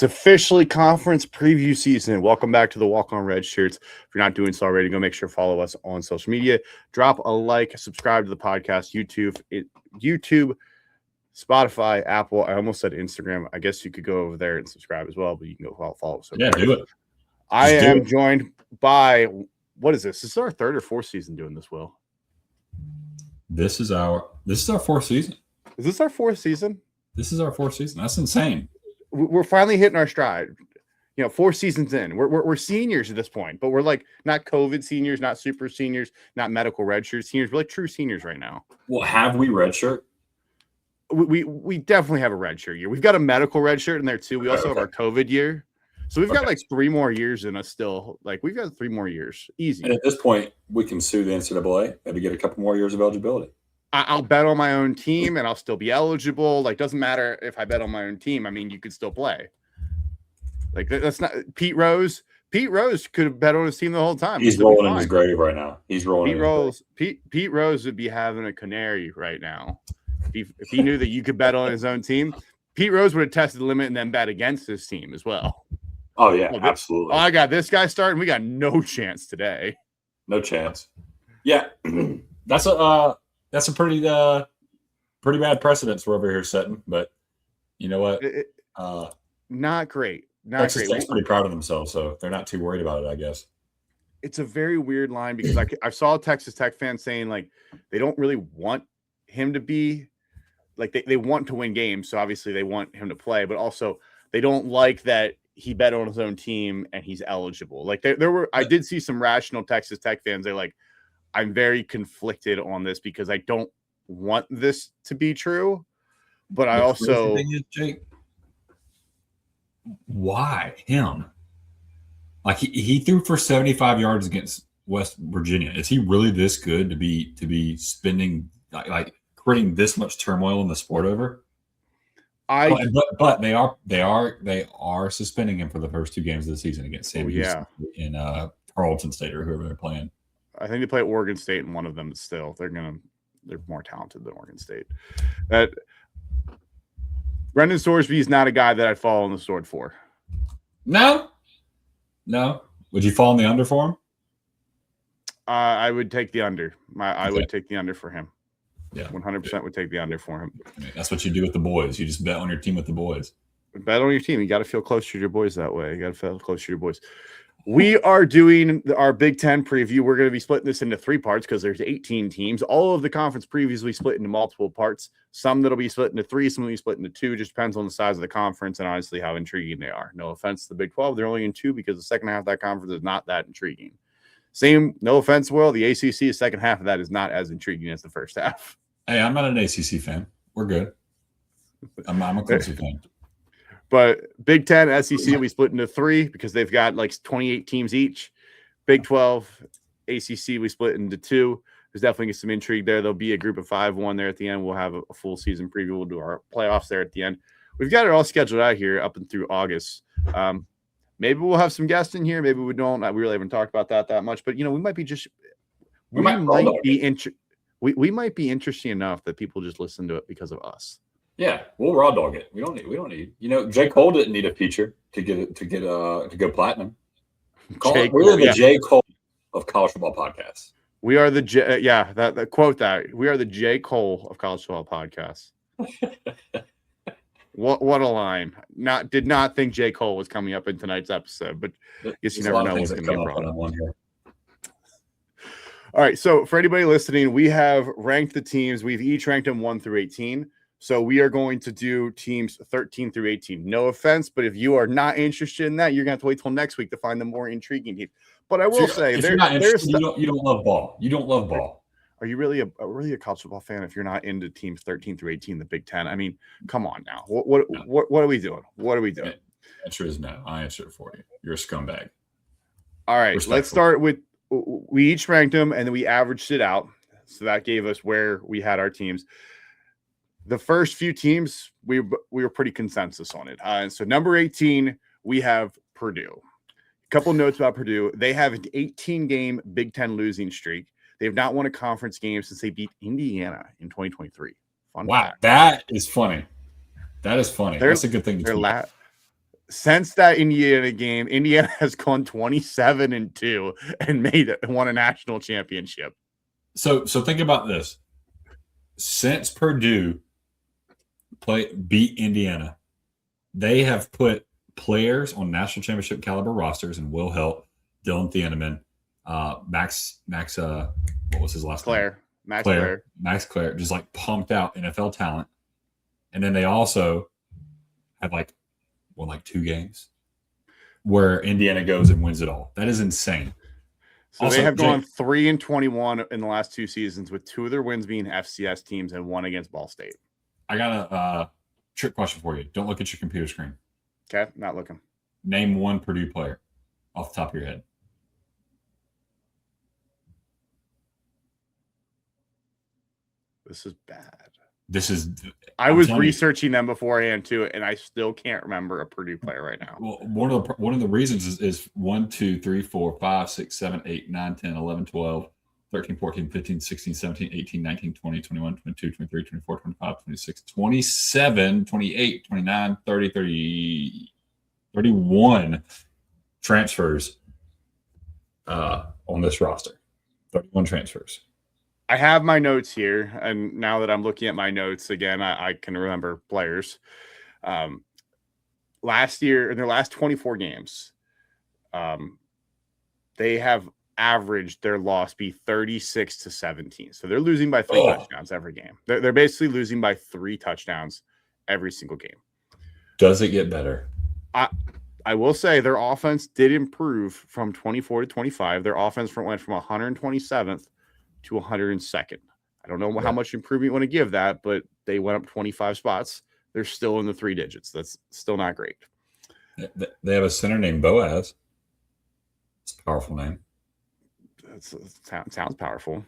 It's officially conference preview season. Welcome back to the Walk On Red Shirts. If you're not doing so already, go make sure to follow us on social media. Drop a like, subscribe to the podcast, YouTube, Spotify, Apple. I almost said Instagram. I guess you could go over there and subscribe as well, but you can go follow us over there. Do it. I am joined by, what is this? This is our third or fourth season doing this, Will. This is our fourth season. Is this our fourth season? This is our fourth season. That's insane. We're finally hitting our stride. 4 seasons in. We're seniors at this point, but we're like not COVID seniors, not super seniors, not medical redshirt seniors. We're like true seniors right now. Well, have we redshirt? We definitely have a redshirt year. We've got a medical redshirt in there too. We also have our COVID year. So we've got like 3 more years in us still. Like we've got 3 more years. Easy. And at this point, we can sue the NCAA maybe get a couple more years of eligibility. I'll bet on my own team and I'll still be eligible. Like, doesn't matter if I bet on my own team. I mean, you could still play. Like, that's not Pete Rose. Pete Rose could have bet on his team the whole time. He's rolling in his grave right now. He's rolling. Pete Rose would be having a canary right now. If he knew that you could bet on his own team, Pete Rose would have tested the limit and then bet against his team as well. Oh, yeah, absolutely. I got this guy starting. We got no chance today. No chance. Yeah. That's a pretty bad precedence we're over here setting, but you know what? Not great. Texas Tech's pretty proud of themselves, so they're not too worried about it, I guess. It's a very weird line because I saw a Texas Tech fan saying like they don't really want him to be like they want to win games, so obviously they want him to play, but also they don't like that he bet on his own team and he's eligible. Like I did see some rational Texas Tech fans. They're like, I'm very conflicted on this because I don't want this to be true, but I also Jake, why him? Like he threw for 75 yards against West Virginia. Is he really this good to be spending like creating this much turmoil in the sport over? But they are suspending him for the first 2 games of the season against Sam Houston in Carleton State or whoever they're playing. I think they play Oregon State in one of them. Still, they're more talented than Oregon State. Brendan Sorsby is not a guy that I'd fall on the sword for. No. Would you fall on the under for him? I would take the under. I would take the under for him. Yeah, 100% would take the under for him. I mean, that's what you do with the boys. You just bet on your team with the boys. Bet on your team. You got to feel closer to your boys that way. You got to feel closer to your boys. We are doing our Big Ten preview. We're going to be splitting this into 3 parts because there's 18 teams. All of the conference previews we split into multiple parts. Some that'll be split into 3, some will be split into 2. Just depends on the size of the conference and honestly how intriguing they are. No offense to the Big 12. They're only in 2 because the second half of that conference is not that intriguing. Same, no offense, Will. The ACC, the second half of that is not as intriguing as the first half. Hey, I'm not an ACC fan. We're good. I'm a Clemson fan. But Big Ten, SEC, we split into 3 because they've got like 28 teams each. Big 12, ACC, we split into 2. There's definitely some intrigue there. There'll be a group of 5-1 there at the end. We'll have a full season preview. We'll do our playoffs there at the end. We've got it all scheduled out here up and through August. Maybe we'll have some guests in here. Maybe we don't. We really haven't talked about that much. But, we might be just – we might be interesting enough that people just listen to it because of us. Yeah, we'll raw dog it. We don't need. J. Cole didn't need a feature to go platinum. We're the J. Cole of college football podcasts. We are the J. Yeah, that quote that we are the J. Cole of college football podcasts. What a line! Did not think J. Cole was coming up in tonight's episode, but I guess you never know what's going to be a problem. All right, so for anybody listening, we have ranked the teams. We've each ranked them 1 through 18. So we are going to do teams 13 through 18. No offense, but if you are not interested in that, you're going to have to wait till next week to find the more intriguing team. But I will say, if you're not interested, you don't love ball. You don't love ball. Are you really a college football fan if you're not into teams 13 through 18, the Big Ten? I mean, come on now. What are we doing? What are we doing? The answer is no. I answer it for you. You're a scumbag. All right, let's start with we each ranked them and then we averaged it out. So that gave us where we had our teams. The first few teams, we were pretty consensus on it. And so number 18, we have Purdue. A couple notes about Purdue. They have an 18-game Big Ten losing streak. They have not won a conference game since they beat Indiana in 2023. Fun wow, fact. That is funny. That is funny. That's a good thing to Since that Indiana game, Indiana has gone 27-2 and won a national championship. So think about this. Since Purdue beat Indiana, they have put players on national championship caliber rosters, and Will Helt, Dylan Thieneman, Max what was his last name? Max Clare, just like pumped out NFL talent. And then they also have won 2 games where Indiana goes and wins it all. That is insane. So also, they have gone 3-21 in the last 2 seasons, with 2 of their wins being FCS teams and 1 against Ball State. I got a trick question for you. Don't look at your computer screen. Okay, not looking. Name 1 Purdue player off the top of your head. This is bad. I was researching them beforehand too, and I still can't remember a Purdue player right now. Well, one of the reasons is 1, 2, 3, 4, 5, 6, 7, 8, 9, 10, 11, 12, 13, 14, 15, 16, 17, 18, 19, 20, 21, 22, 23, 24, 25, 26, 27, 28, 29, 30, 30, 31 transfers on this roster. 31 transfers. I have my notes here, and now that I'm looking at my notes again, I can remember players. Last year, in their last 24 games, they have averaged their loss be 36-17. So they're losing by 3 touchdowns every game. They're basically losing by 3 touchdowns every single game. Does it get better? I will say their offense did improve from 24 to 25. Their offense went from 127th to 102nd. I don't know how much improvement you want to give that, but they went up 25 spots. They're still in the 3 digits. That's still not great. They have a center named Boaz. It's a powerful name. Sounds powerful.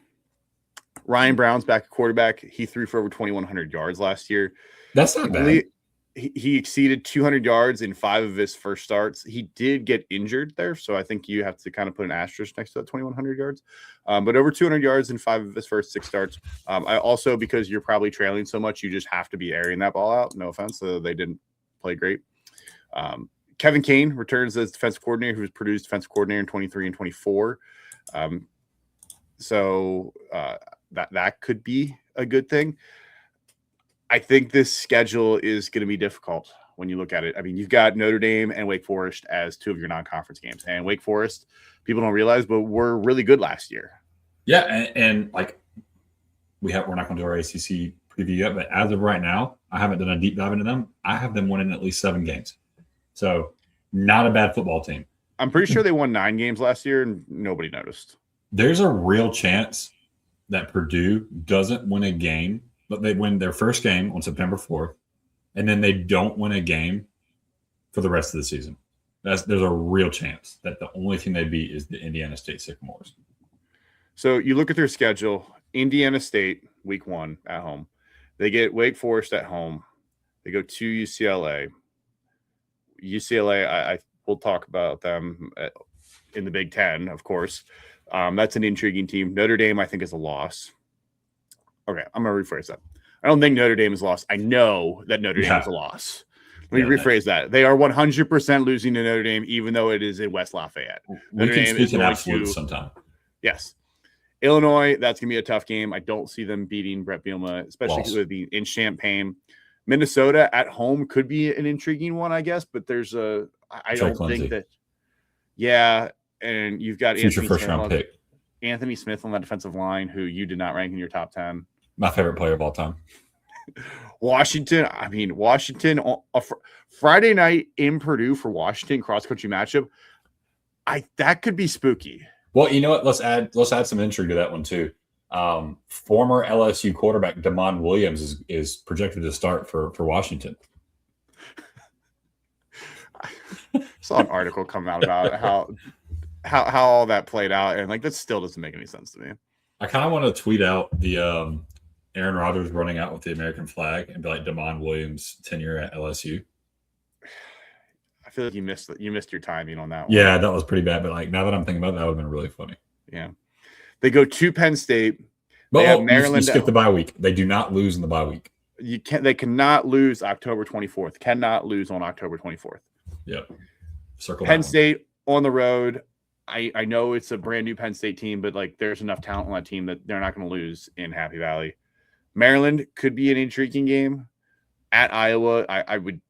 Ryan Brown's back at quarterback. He threw for over 2,100 yards last year. That's not bad. He exceeded 200 yards in 5 of his first starts. He did get injured there, so I think you have to kind of put an asterisk next to that 2,100 yards. But over 200 yards in 5 of his first 6 starts. I also, because you're probably trailing so much, you just have to be airing that ball out. No offense, so they didn't play great. Kevin Kane returns as defensive coordinator, who was Purdue's defensive coordinator in 23 and 24. So that could be a good thing. I think this schedule is going to be difficult when you look at it. I mean, you've got Notre Dame and Wake Forest as 2 of your non-conference games. And Wake Forest, people don't realize, but were really good last year. Yeah, and we're not going to do our ACC preview yet, but as of right now, I haven't done a deep dive into them. I have them winning at least 7 games. So not a bad football team. I'm pretty sure they won 9 games last year and nobody noticed. There's a real chance that Purdue doesn't win a game, but they win their first game on September 4th, and then they don't win a game for the rest of the season. There's a real chance that the only team they beat is the Indiana State Sycamores. So you look at their schedule, Indiana State, week 1 at home. They get Wake Forest at home. They go to UCLA. UCLA, I will talk about them in the Big Ten, of course. That's an intriguing team. Notre Dame, I think, is a loss. Okay, I'm going to rephrase that. I don't think Notre Dame is lost. I know that Notre Dame is a loss. Let me rephrase that. They are 100% losing to Notre Dame, even though it is in West Lafayette. Notre Dame is going to sometime. Yes. Illinois, that's going to be a tough game. I don't see them beating Brett Bielema, especially with being in Champaign. Minnesota at home could be an intriguing one, I guess, but there's I don't think that. Yeah, and you've got future first-round pick. Anthony Smith on that defensive line, who you did not rank in your top 10. My favorite player of all time. Washington, Friday night in Purdue for Washington cross-country matchup, that could be spooky. Well, you know what? Let's add some intrigue to that one too. Former LSU quarterback Damon Williams is projected to start for Washington. I saw an article come out about how all that played out, and that still doesn't make any sense to me. I kind of want to tweet out the Aaron Rodgers running out with the American flag and be like Damon Williams' tenure at LSU. I feel like you missed your timing on that one. Yeah, that was pretty bad. But now that I'm thinking about it, that would have been really funny. Yeah, they go to Penn State. They have Maryland. You skip the bye week. They do not lose in the bye week. They cannot lose October 24th. Cannot lose on October 24th. Yep. Circle Penn that one. State on the road. I know it's a brand new Penn State team, but like there's enough talent on that team that they're not going to lose in Happy Valley. Maryland could be an intriguing game. At Iowa, it would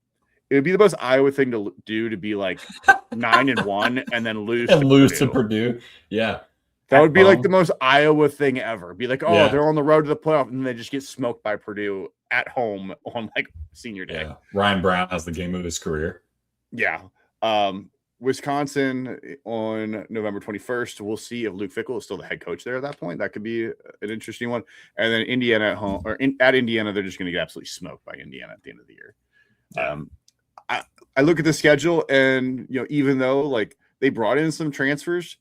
be the most Iowa thing to do to be like 9-1 and then lose to Purdue. Yeah. That would be like the most Iowa thing ever. Be like, oh, Yeah. they're on the road to the playoff, and they just get smoked by Purdue at home on like senior day. Yeah. Ryan Brown has the game of his career. Yeah. Wisconsin on November 21st. We'll see if Luke Fickell is still the head coach there at that point. That could be an interesting one. And then Indiana at home, or at Indiana, they're just going to get absolutely smoked by Indiana at the end of the year. Yeah. I look at the schedule, and even though like they brought in some transfers,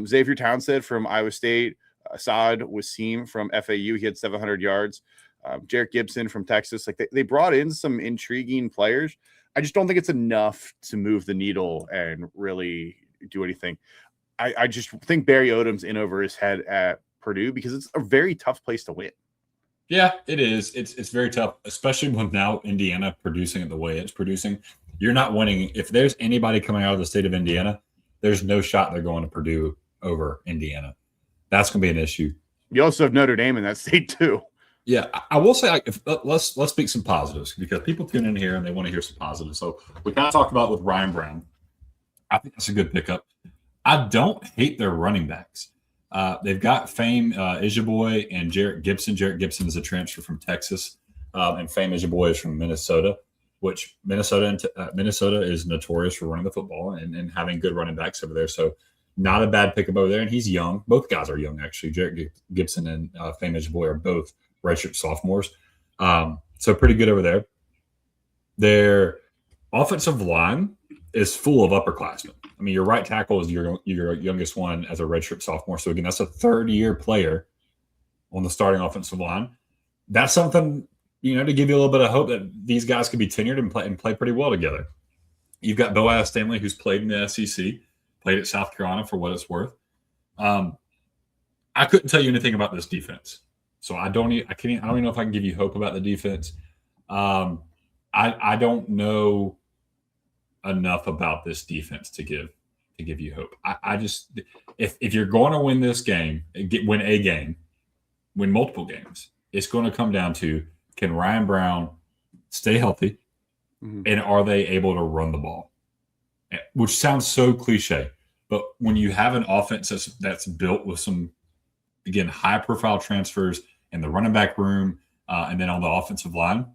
Xavier Townsend from Iowa State, Assad Wasim from FAU, he had 700 yards. Jarek Gibson from Texas, like they brought in some intriguing players. I just don't think it's enough to move the needle and really do anything. I just think Barry Odom's in over his head at Purdue because it's a very tough place to win. Yeah, it is. It's very tough, especially with now Indiana producing it the way it's producing. You're not winning. If there's anybody coming out of the state of Indiana, there's no shot they're going to Purdue over Indiana. That's going to be an issue. You also have Notre Dame in that state too. Yeah, I will say, let's speak some positives because people tune in here and they want to hear some positives. So we kind of talked about with Ryan Brown. I think that's a good pickup. I don't hate their running backs. They've got Fame Ijiboy and Jarrett Gibson. Jarrett Gibson is a transfer from Texas, and Fame Ijiboy is from Minnesota, which Minnesota is notorious for running the football and having good running backs over there. So not a bad pickup over there, and he's young. Both guys are young, actually. Jarrett Gibson and Fame Ijiboy are both redshirt sophomores. So pretty good over there. Their offensive line is full of upperclassmen. I mean, your right tackle is your youngest one as a redshirt sophomore. So again, that's a third-year player on the starting offensive line. That's something, to give you a little bit of hope that these guys could be tenured and play pretty well together. You've got Boaz Stanley, who's played in the SEC, played at South Carolina for what it's worth. I couldn't tell you anything about this defense. So I don't even know if I can give you hope about the defense. I don't know enough about this defense to give you hope. I just if you're going to win this game, win multiple games, it's going to come down to, can Ryan Brown stay healthy, and are they able to run the ball? Which sounds so cliche, but when you have an offense that's built with some, again, high-profile transfers in the running back room, and then on the offensive line,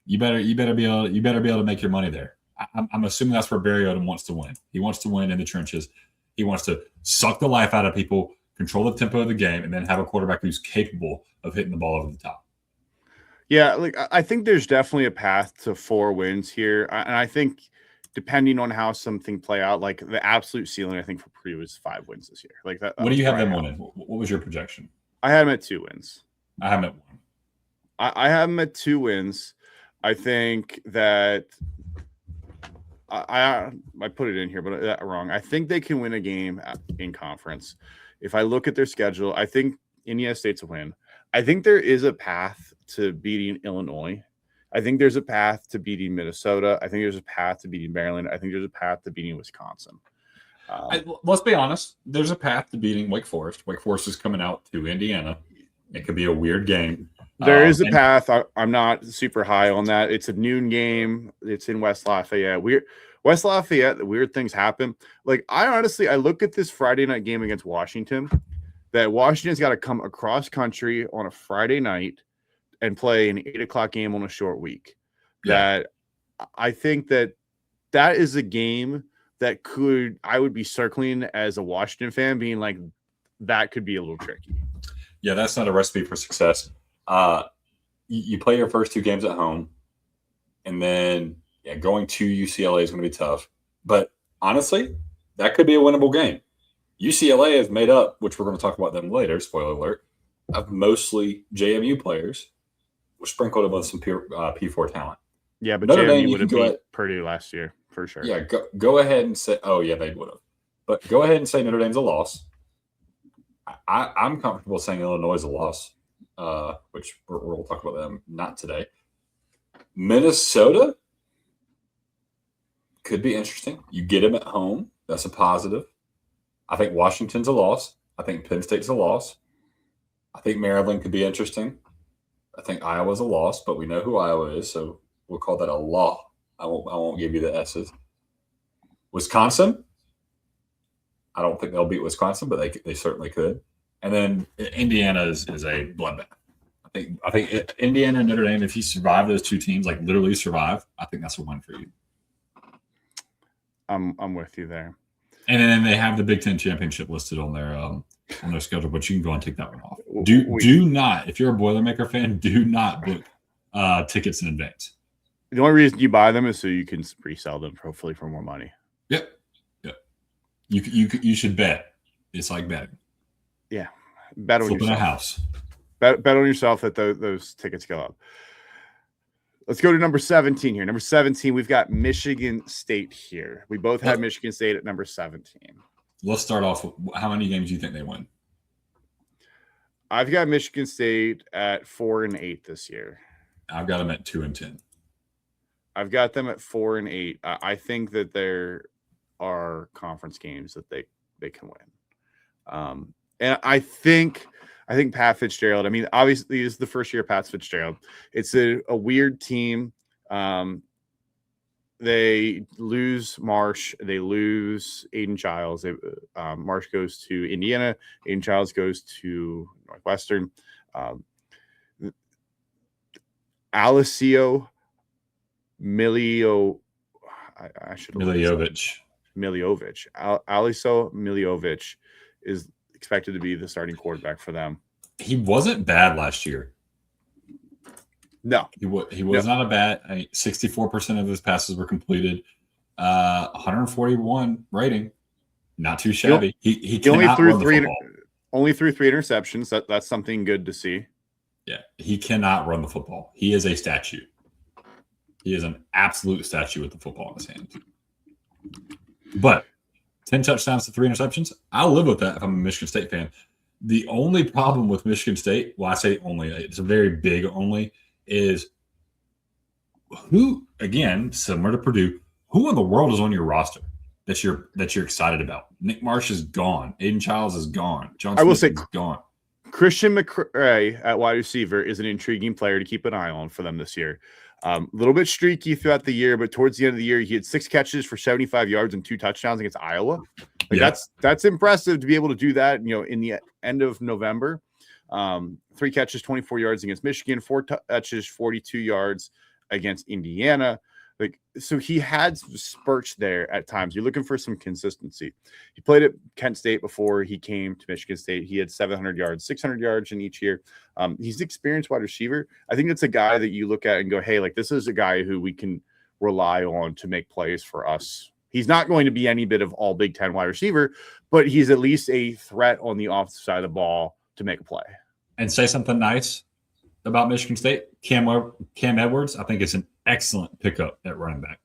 you better be able to make your money there. I'm assuming that's where Barry Odom wants to win. He wants to win in the trenches. He wants to suck the life out of people, control the tempo of the game, and then have a quarterback who's capable of hitting the ball over the top. Yeah, I think there's definitely a path to 4 wins here, and I think depending on how something play out, like the absolute ceiling, I think for Purdue is 5 wins this year. Like that. What do you have them winning? What was your projection? I had them at 2 wins. I have them at 1. I have them at 2 wins. I think that I put it in here, but that wrong. I think they can win a game in conference. If I look at their schedule, I think Indiana State's a win. I think there is a path to beating Illinois. I think there's a path to beating Minnesota. I think there's a path to beating Maryland. I think there's a path to beating Wisconsin. Let's be honest. There's a path to beating Wake Forest. Wake Forest is coming out to Indiana. It could be a weird game. There is a path. I'm not super high on that. It's a noon game. It's in West Lafayette. West Lafayette, weird things happen. Like, I look at this Friday night game against Washington, that Washington's got to come across country on a Friday night and play an 8:00 game on a short week. Yeah. That I think that is a game that I would be circling as a Washington fan, being like, that could be a little tricky. Yeah, that's not a recipe for success. You play your first 2 games at home, and then going to UCLA is going to be tough. But honestly, that could be a winnable game. UCLA is made up, which we're going to talk about them later, spoiler alert, of mostly JMU players, which sprinkled in with some P4 talent. Yeah, but Notre JMU would have beat Purdue last year, for sure. Yeah, go ahead and say, oh, yeah, they would have. But go ahead and say Notre Dame's a loss. I'm comfortable saying Illinois is a loss, which we'll talk about them not today. Minnesota could be interesting. You get them at home. That's a positive. I think Washington's a loss. I think Penn State's a loss. I think Maryland could be interesting. I think Iowa's a loss, but we know who Iowa is, so we'll call that a law. I won't give you the S's. Wisconsin, I don't think they'll beat Wisconsin, but they certainly could. And then Indiana is a bloodbath. I think Indiana and Notre Dame, if you survive those two teams, like literally survive, I think that's a win for you. I'm with you there. And then they have the Big Ten championship listed on their schedule, but you can go and take that one off. Do not, if you're a Boilermaker fan, do not book tickets in advance. The only reason you buy them is so you can resell them, hopefully for more money. Yep. You should bet. It's like betting. Yeah, bet on Flipping yourself. A house. Bet on yourself that those tickets go up. Let's go to number 17 here. Number 17, we've got Michigan State here. We both have Michigan State at number 17. Let's start off with how many games do you think they win? I've got Michigan State at 4-8 this year. I've got them at 2-10. I've got them at 4-8. I think that there are conference games that they can win. And I think Pat Fitzgerald, I mean, obviously this is the first year of Pat Fitzgerald. It's a weird team. They lose Marsh. They lose Aiden Childs. Marsh goes to Indiana. Aiden Childs goes to Northwestern. Alicio Miliovich. Aliso Miliovich is expected to be the starting quarterback for them. He wasn't bad last year. No. He was not a bad. 64% of his passes were completed. 141 rating. Not too shabby. He only threw only threw 3 interceptions. That's something good to see. Yeah, he cannot run the football. He is a statue. He is an absolute statue with the football in his hands. But 10 touchdowns to 3 interceptions, I'll live with that if I'm a Michigan State fan. The only problem with Michigan State, well, I say only, it's a very big only, is who, again, similar to Purdue, who in the world is on your roster that you're excited about? Nick Marsh is gone. Aiden Childs is gone. John Smith is gone. Christian McRae at wide receiver is an intriguing player to keep an eye on for them this year. A little bit streaky throughout the year, but towards the end of the year, he had 6 catches for 75 yards and 2 touchdowns against Iowa. That's impressive to be able to do that. In the end of November, 3 catches, 24 yards against Michigan, 4 touches, 42 yards against Indiana. So he had spurts there at times. You're looking for some consistency. He played at Kent State before he came to Michigan State. He had 700 yards, 600 yards in each year. He's an experienced wide receiver. I think that's a guy that you look at and go, hey, this is a guy who we can rely on to make plays for us. He's not going to be any bit of all Big Ten wide receiver, but he's at least a threat on the offensive side of the ball to make a play. And say something nice about Michigan State. Cam Edwards, I think, is an excellent pickup at running back.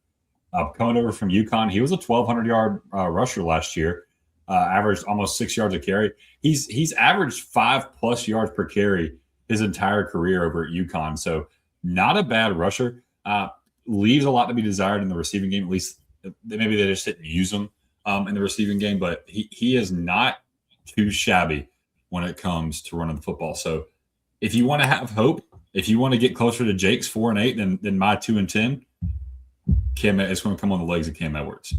Coming over from UConn, he was a 1,200-yard rusher last year, averaged almost 6 yards a carry. He's averaged 5+ yards per carry his entire career over at UConn. So not a bad rusher. Leaves a lot to be desired in the receiving game. At least maybe they just didn't use him in the receiving game, but he is not too shabby when it comes to running the football. So if you want to have hope, if you want to get closer to Jake's 4-8 than my 2-10, Cam, it's going to come on the legs of Cam Edwards.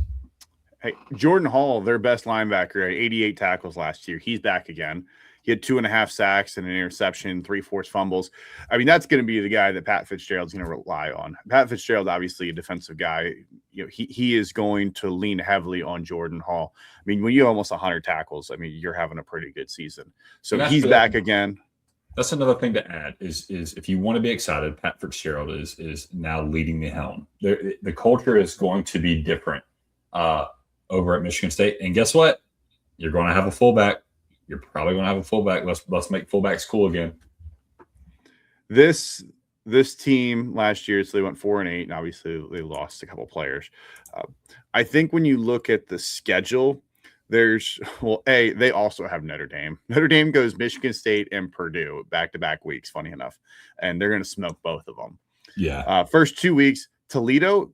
Hey, Jordan Hall, their best linebacker, had 88 tackles last year. He's back again. He had 2.5 sacks and an interception, 3 forced fumbles. I mean, that's going to be the guy that Pat Fitzgerald's going to rely on. Pat Fitzgerald, obviously a defensive guy. He is going to lean heavily on Jordan Hall. I mean, when you have almost 100 tackles, I mean, you're having a pretty good season. So he's back again. That's another thing to add is if you want to be excited, Pat Fitzgerald is now leading the helm. The culture is going to be different over at Michigan State. And guess what? You're going to have a fullback. You're probably going to have a fullback. Let's make fullbacks cool again. This team last year, so they went 4-8, and obviously they lost a couple players. I think when you look at the schedule, they also have Notre Dame. Notre Dame goes Michigan State and Purdue back-to-back weeks, funny enough, and they're going to smoke both of them. Yeah. First 2 weeks, Toledo,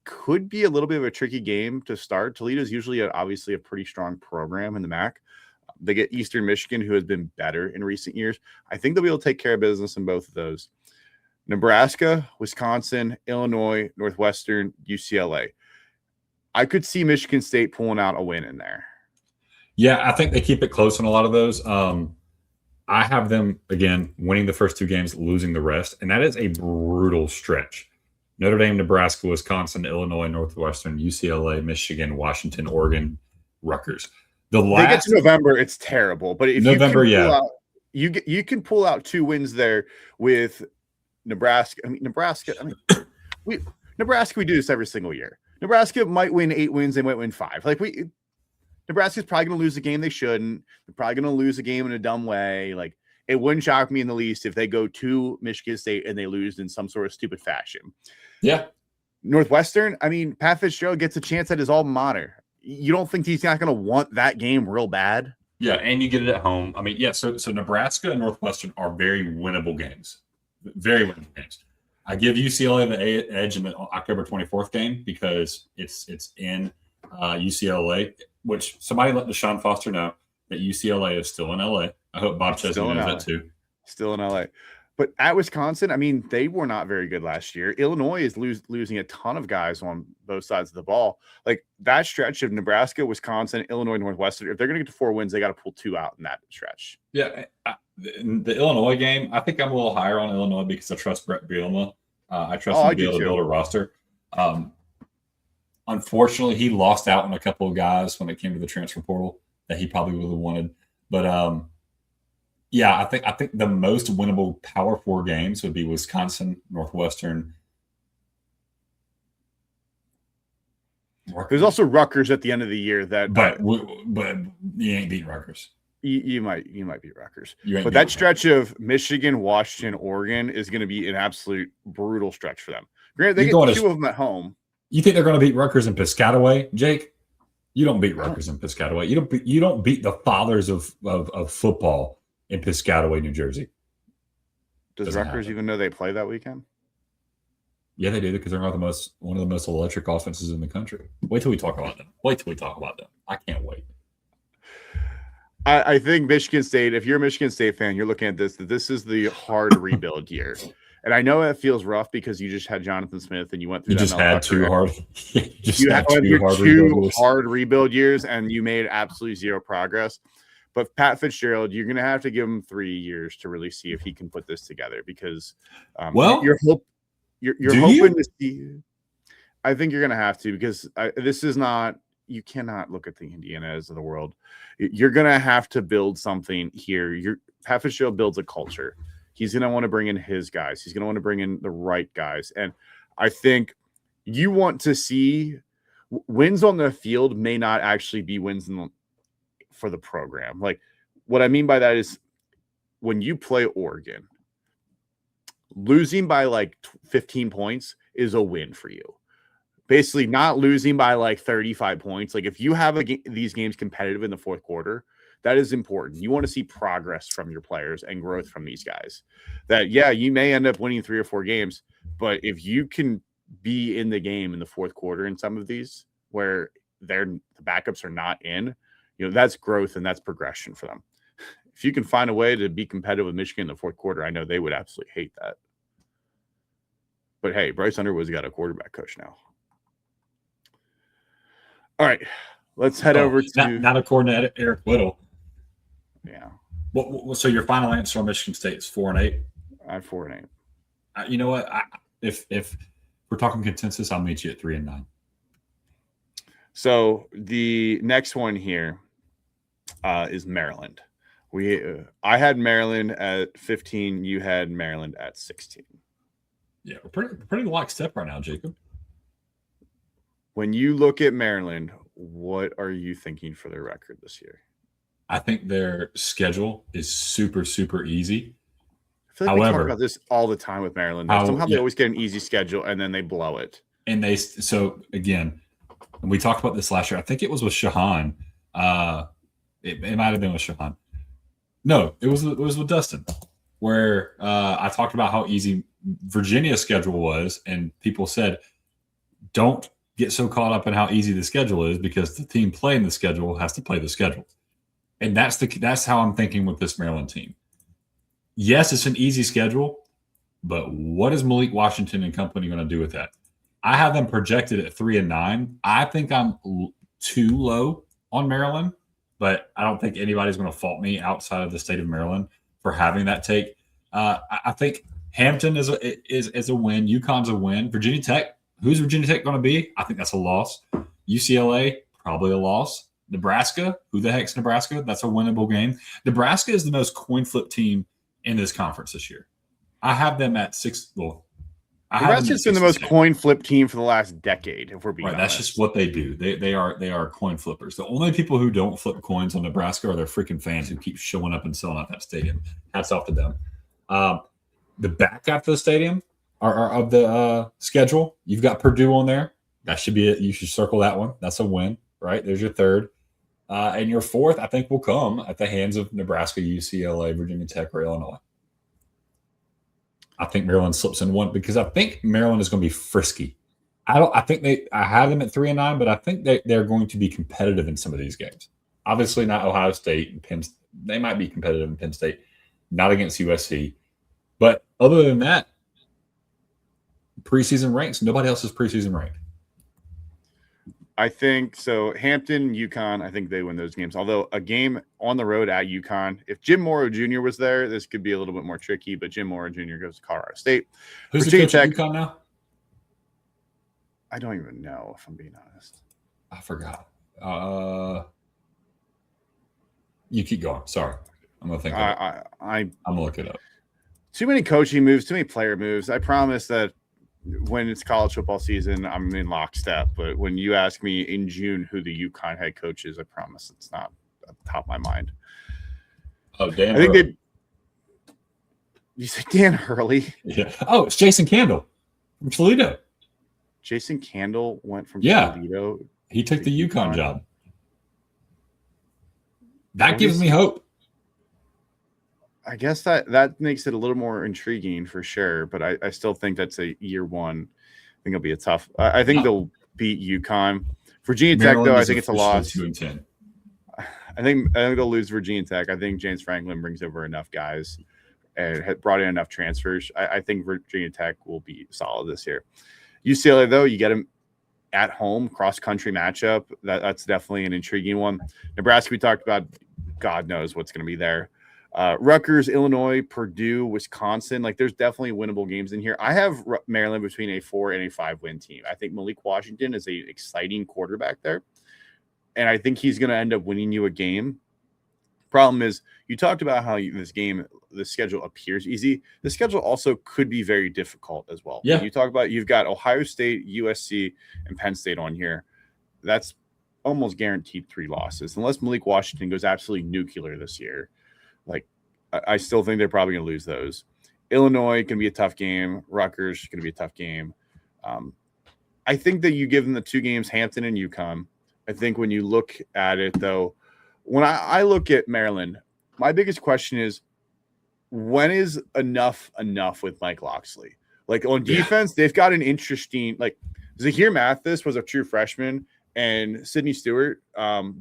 could be a little bit of a tricky game to start. Toledo's usually obviously a pretty strong program in the MAC. They get Eastern Michigan, who has been better in recent years. I think they'll be able to take care of business in both of those. Nebraska, Wisconsin, Illinois, Northwestern, UCLA. I could see Michigan State pulling out a win in there. Yeah, I think they keep it close in a lot of those. I have them, again, winning the first 2 games, losing the rest, and that is a brutal stretch. Notre Dame, Nebraska, Wisconsin, Illinois, Northwestern, UCLA, Michigan, Washington, Oregon, Rutgers. They get to November, it's terrible. But if November, you can pull out 2 wins there with Nebraska. Nebraska, we do this every single year. Nebraska might win 8 wins, they might win 5. Nebraska's probably going to lose a game they shouldn't. They're probably going to lose a game in a dumb way. It wouldn't shock me in the least if they go to Michigan State and they lose in some sort of stupid fashion. Yeah. Northwestern, Pat Fitzgerald gets a chance at his alma mater. You don't think he's not going to want that game real bad? Yeah, and you get it at home. So Nebraska and Northwestern are very winnable games. Very winnable games. I give UCLA the edge in the October 24th game because it's in UCLA, which somebody let Deshaun Foster know that UCLA is still in LA. I hope Bob Chesney knows that too. Still in LA. But at Wisconsin, they were not very good last year. Illinois is losing a ton of guys on both sides of the ball. That stretch of Nebraska, Wisconsin, Illinois, Northwestern, if they're going to get to 4 wins, they got to pull 2 out in that stretch. Yeah. The Illinois game, I think I'm a little higher on Illinois because I trust Brett Bielema. I trust him to be able to build a roster. Unfortunately, he lost out on a couple of guys when it came to the transfer portal that he probably would have wanted. But yeah, I think the most winnable Power 4 games would be Wisconsin, Northwestern. There's also Rutgers at the end of the year but you ain't beat Rutgers. You might beat Rutgers. But that stretch of Michigan, Washington, Oregon is going to be an absolute brutal stretch for them. Granted, they get 2 of them at home. You think they're going to beat Rutgers in Piscataway, Jake? You don't beat Rutgers in Piscataway. You don't beat the fathers of football in Piscataway, New Jersey. Does Rutgers even know they play that weekend? Yeah, they do because they're not one of the most electric offenses in the country. Wait till we talk about them. I can't wait. I think Michigan State, if you're a Michigan State fan, you're looking at this is the hard rebuild year. And I know it feels rough because you just had Jonathan Smith and you went through that. Had 2 hard. You had 2 hard rebuild years and you made absolutely 0 progress. But Pat Fitzgerald, you're going to have to give him 3 years to really see if he can put this together because you're hoping to see. I think you're going to have to because this is not. You cannot look at the Indianas of the world. You're going to have to build something here. Pat Fitzgerald builds a culture. He's going to want to bring in his guys. He's going to want to bring in the right guys. And I think you want to see wins on the field may not actually be wins for the program. What I mean by that is when you play Oregon, losing by 15 points is a win for you. Basically not losing by 35 points. If you have these games competitive in the fourth quarter, that is important. You want to see progress from your players and growth from these guys. That, yeah, you may end up winning 3 or 4 games, but if you can be in the game in the fourth quarter in some of these where the backups are not in, that's growth and that's progression for them. If you can find a way to be competitive with Michigan in the fourth quarter, I know they would absolutely hate that. But hey, Bryce Underwood's got a quarterback coach now. All right, let's head over to not according to Eric Whittle. Yeah. So your final answer on Michigan State is 4-8. I have 4-8. You know what? If we're talking consensus, I'll meet you at 3-9. So the next one here is Maryland. I had Maryland at 15. You had Maryland at 16. Yeah, we're pretty lockstep right now, Jacob. When you look at Maryland, what are you thinking for their record this year? I think their schedule is super, super easy. I feel like we talk about this all the time with Maryland. Somehow they always get an easy schedule and then they blow it. And so again, we talked about this last year. I think it was with Shahan. It might have been with Shahan. No, it was with Dustin, where I talked about how easy Virginia's schedule was, and people said, don't get so caught up in how easy the schedule is because the team playing the schedule has to play the schedule. And that's how I'm thinking with this Maryland team. Yes, it's an easy schedule, but what is Malik Washington and company going to do with that? I have them projected at 3-9. I think I'm too low on Maryland, but I don't think anybody's going to fault me outside of the state of Maryland for having that take. I think Hampton is a win. UConn's a win. Virginia Tech, who's Virginia Tech going to be? I think that's a loss. UCLA, probably a loss. Nebraska, who the heck's Nebraska? That's a winnable game. Nebraska is the most coin flip team in this conference this year. I have them at 6. Well, Nebraska's been the most coin flip team for the last decade, if we're being honest. That's just what they do. They are coin flippers. The only people who don't flip coins on Nebraska are their freaking fans who keep showing up and selling out that stadium. Hats off to them. The back half of the stadium are of the schedule. You've got Purdue on there. That should be it. You should circle that one. That's a win, right? There's your third. And your fourth, I think, will come at the hands of Nebraska, UCLA, Virginia Tech, or Illinois. I think Maryland slips in one because I think Maryland is going to be frisky. I have them at 3-9, but I think they're going to be competitive in some of these games. Obviously, not Ohio State and Penn. They might be competitive in Penn State, not against USC. But other than that, preseason ranks. Nobody else is preseason ranked. I think so. Hampton, UConn, I think they win those games. Although a game on the road at UConn, if Jim Morrow Jr. was there, this could be a little bit more tricky. But Jim Morrow Jr. goes to Colorado State. Who's Virginia the coach at UConn now? I don't even know, if I'm being honest. I forgot. You keep going. Sorry, I'm gonna think. I'm gonna look it up. Too many coaching moves, too many player moves. I promise that when it's college football season, I'm in lockstep. But when you ask me in June who the UConn head coach is, I promise it's not at the top of my mind. Oh, Dan. I think you said Dan Hurley. Yeah. Oh, it's Jason Candle from Toledo. Jason Candle went from Toledo. He took the UConn job. That gives me hope. I guess that makes it a little more intriguing for sure, but I still think that's a year one. I think it'll be a tough. I think they'll beat UConn. Virginia Tech, though, I think it's a loss. 2-10. I think they'll lose Virginia Tech. I think James Franklin brings over enough guys and had brought in enough transfers. I think Virginia Tech will be solid this year. UCLA, though, you get them at home, cross-country matchup. That's definitely an intriguing one. Nebraska, we talked about. God knows what's going to be there. Rutgers, Illinois, Purdue, Wisconsin. Like, there's definitely winnable games in here. I have Maryland between a 4 and a 5 win team. I think Malik Washington is an exciting quarterback there, and I think he's going to end up winning you a game. Problem is, you talked about how the schedule appears easy. The schedule also could be very difficult as well. Yeah. You talk about you've got Ohio State, USC, and Penn State on here. That's almost guaranteed 3 losses unless Malik Washington goes absolutely nuclear this year. Like, I still think they're probably going to lose those. Illinois can be a tough game. Rutgers going to be a tough game. I think that you give them the 2 games, Hampton and UConn. I think when you look at it, though, when I look at Maryland, my biggest question is, when is enough with Mike Locksley? Like, on defense, they've got an interesting – like, Zahir Mathis was a true freshman, and Sidney Stewart,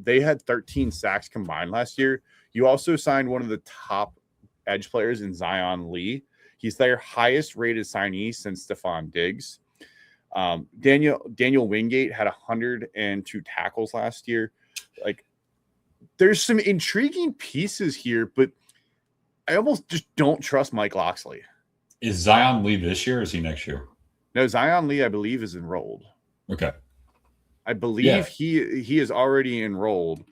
they had 13 sacks combined last year. You also signed one of the top edge players in Zion Lee. He's their highest rated signee since Stephon Diggs. Daniel Wingate had 102 tackles last year. Like, there's some intriguing pieces here, but I almost just don't trust Mike Locksley. Is Zion Lee this year or is he next year? No, Zion Lee, I believe, is enrolled. Okay. I believe he is already enrolled.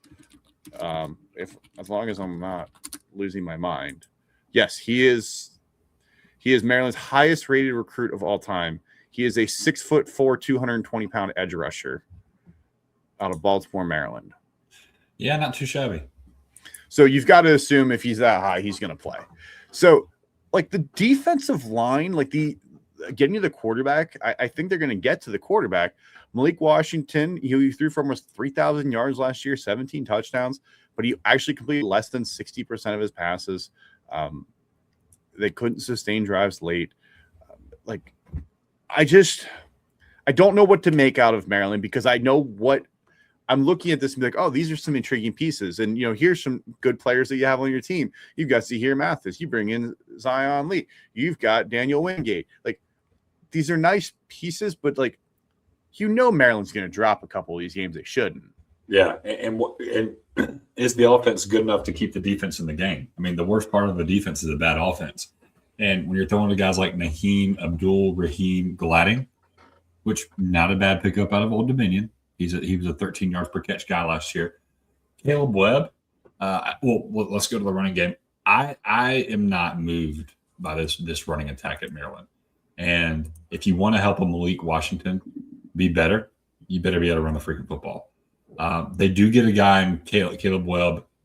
As long as I'm not losing my mind. Yes, he is Maryland's highest rated recruit of all time. He is a 6'4", 220-pound edge rusher out of Baltimore, Maryland. Yeah, not too shabby. So you've got to assume if he's that high, he's going to play. So, like, the defensive line, like getting to the quarterback, I think they're going to get to the quarterback. Malik Washington, he threw for almost 3,000 yards last year, 17 touchdowns, but he actually completed less than 60% of his passes. They couldn't sustain drives late. I I don't know what to make out of Maryland because I know what I'm looking at this and be like, oh, these are some intriguing pieces. And, here's some good players that you have on your team. You've got Zahir Mathis. You bring in Zion Lee. You've got Daniel Wingate. Like, these are nice pieces, but, like, Maryland's going to drop a couple of these games they shouldn't. Yeah, and is the offense good enough to keep the defense in the game? I mean, the worst part of the defense is a bad offense. And when you're throwing to guys like Naheem Abdul-Rahim Glading, which not a bad pickup out of Old Dominion. He was a 13 yards per catch guy last year. Caleb Webb. Well, let's go to the running game. I am not moved by this running attack at Maryland. And if you want to help a Malik Washington be better, you better be able to run the freaking football. They do get a guy in Caleb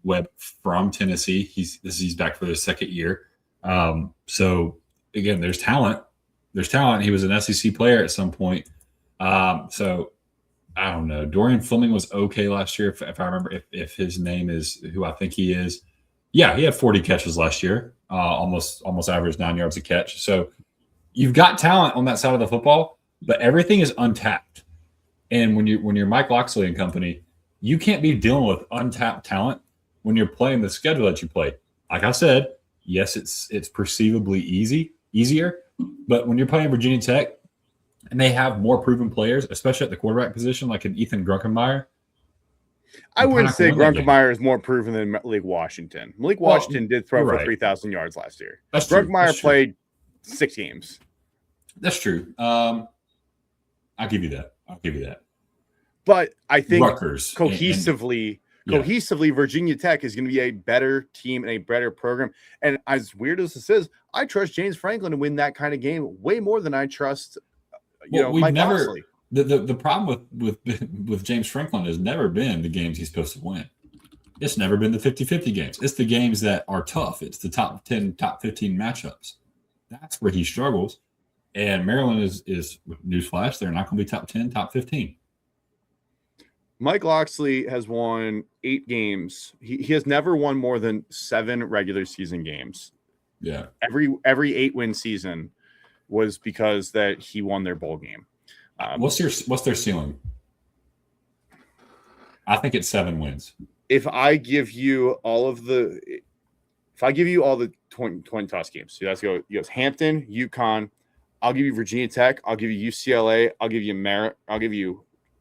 Webb from Tennessee. He's back for his second year. So again, there's talent. He was an SEC player at some point. So I don't know. Dorian Fleming was okay last year, if I remember, if his name is who I think he is. Yeah, he had 40 catches last year, almost averaged 9 yards a catch. So you've got talent on that side of the football, but everything is untapped. And when you're Mike Locksley and company, you can't be dealing with untapped talent when you're playing the schedule that you play. Like I said, yes, it's perceivably easier, but when you're playing Virginia Tech and they have more proven players, especially at the quarterback position, like an Ethan Grunkenmeyer. I wouldn't say Grunkenmeyer is more proven than Malik Washington. Malik Washington did throw for 3,000 yards last year. Grunkenmeyer played 6 games. That's true. I'll give you that. But I think Rutgers cohesively, Virginia Tech is going to be a better team and a better program. And as weird as this is, I trust James Franklin to win that kind of game way more than I trust, Mike Locksley. The problem with James Franklin has never been the games he's supposed to win. It's never been the 50-50 games. It's the games that are tough. It's the top 10, top 15 matchups. That's where he struggles. And Maryland is newsflash, they're not going to be top 10, top 15. Mike Locksley has won 8 games. He has never won more than 7 regular season games. Yeah. Every 8-win season was because that he won their bowl game. What's their ceiling? I think it's 7 wins. If I give you all the 20 toss games, so that's go. You go Hampton, UConn. I'll give you Virginia Tech. I'll give you UCLA. I'll give you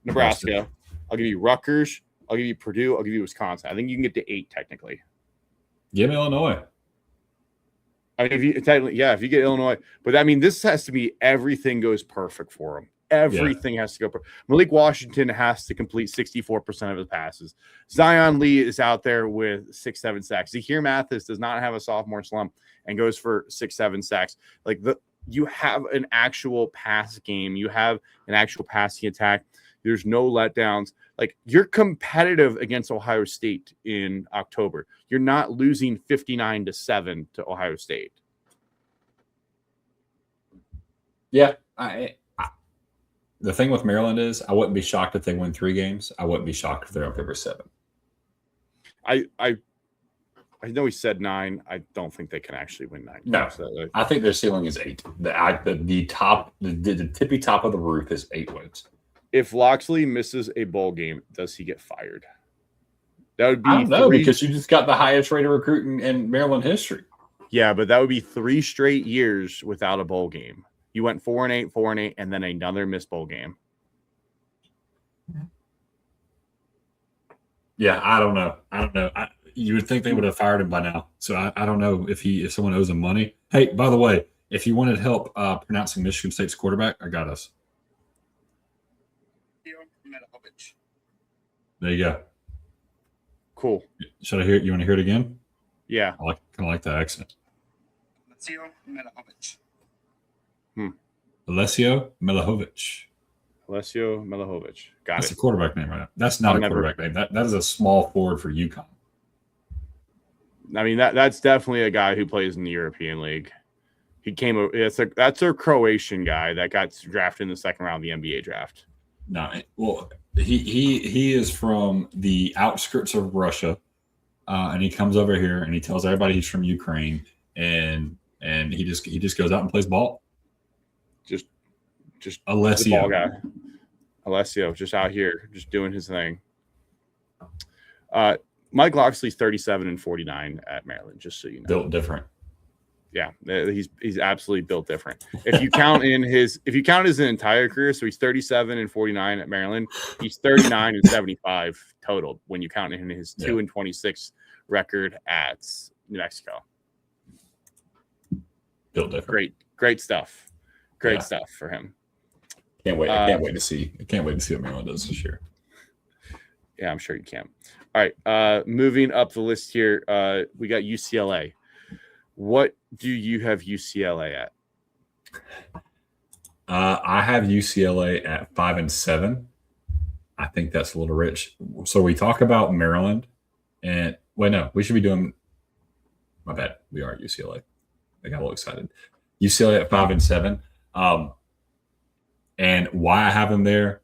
Nebraska. I'll give you Rutgers. I'll give you Purdue. I'll give you Wisconsin. I think you can get to 8 technically. Give me Illinois. I mean, if you get Illinois, but I mean, this has to be everything goes perfect for him. Everything has to go perfect. Malik Washington has to complete 64% of his passes. Zion Lee is out there with 6-7 sacks. Zahir Mathis does not have a sophomore slump and goes for 6-7 sacks. You have an actual pass game. You have an actual passing attack. There's no letdowns. You're competitive against Ohio State in October. You're not losing 59-7 to Ohio State. Yeah. The thing with Maryland is I wouldn't be shocked if they win 3 games. I wouldn't be shocked if they're up over 7. I know he said 9. I don't think they can actually win 9. No, I think their ceiling is 8. The tippy top of the roof is 8 wins. If Locksley misses a bowl game, does he get fired? That would be. I don't know because you just got the highest rated recruit in Maryland history. Yeah, but that would be 3 straight years without a bowl game. You went 4-8, and then another missed bowl game. Yeah, I don't know. You would think they would have fired him by now. So I don't know if someone owes him money. Hey, by the way, if you wanted help pronouncing Michigan State's quarterback, I got us. There you go. Cool. Should I hear it? You want to hear it again? Yeah. I kind of like that accent. Alessio Milihovic. Got That's a quarterback name right now. That's not a quarterback name. That is a small forward for UConn. I mean, that's definitely a guy who plays in the European League. He came. That's a Croatian guy that got drafted in the second round of the NBA draft. No, well, he is from the outskirts of Russia, and he comes over here and he tells everybody he's from Ukraine, and he just goes out and plays ball. Just just Alessio. the ball guy. Alessio just out here, just doing his thing. Mike Locksley's 37 and 49 at Maryland, just so you know. Built different. Yeah, he's absolutely built different. If you count his entire career, so he's 37 and 49 at Maryland. He's 39 and 75 total when you count in his 2 and 26 record at New Mexico. Built different. Great stuff. Great stuff for him. Can't wait. I can't wait to see what Maryland does this year. Yeah, I'm sure you can. All right, moving up the list here, we got UCLA. What do you have UCLA at? I have UCLA at 5-7. I think that's a little rich. So we talk about Maryland, and no, we should be doing. My bad. We are at UCLA. I got a little excited. UCLA at 5-7. And why I have them there?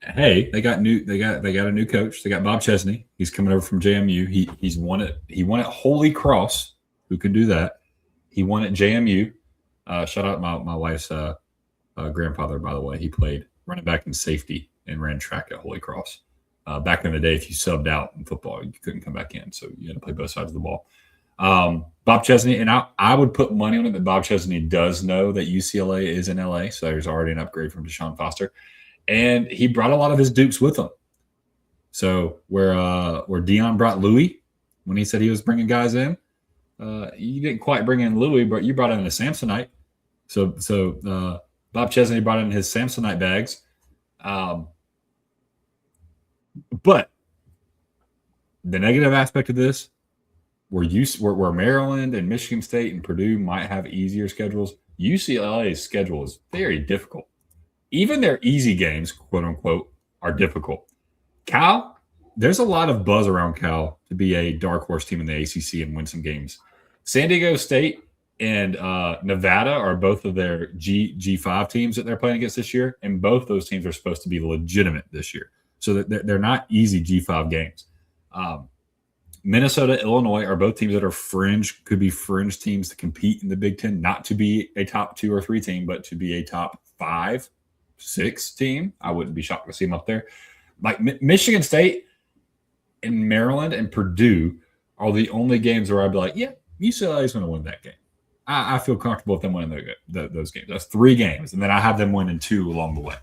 Hey, they got a new coach. They got Bob Chesney. He's coming over from JMU. He's won it. He won at Holy Cross. Who can do that? He won at JMU. Shout out my wife's grandfather, by the way. He played running back and safety and ran track at Holy Cross. Back in the day, if you subbed out in football, you couldn't come back in. So you had to play both sides of the ball. Bob Chesney, and I would put money on it that Bob Chesney does know that UCLA is in LA. So there's already an upgrade from Deshaun Foster. And he brought a lot of his Dukes with him. So where Dion brought Louis when he said he was bringing guys in, you didn't quite bring in Louis, but you brought in a Samsonite. So Bob Chesney brought in his Samsonite bags. But the negative aspect of this, where Maryland and Michigan State and Purdue might have easier schedules, UCLA's schedule is very difficult. Even their easy games, quote unquote, are difficult. Cal, there's a lot of buzz around Cal to be a dark horse team in the ACC and win some games. San Diego State and Nevada are both of their G5 teams that they're playing against this year, and both those teams are supposed to be legitimate this year. So they're not easy G5 games. Minnesota, Illinois are both teams that are could be fringe teams to compete in the Big Ten, not to be a top 2 or 3 team, but to be a top 5, 6 team. I wouldn't be shocked to see them up there. Like Michigan State and Maryland and Purdue are the only games where I'd be like, yeah, UCLA is going to win that game. I feel comfortable with them winning those games. That's 3 games, and then I have them winning 2 along the way.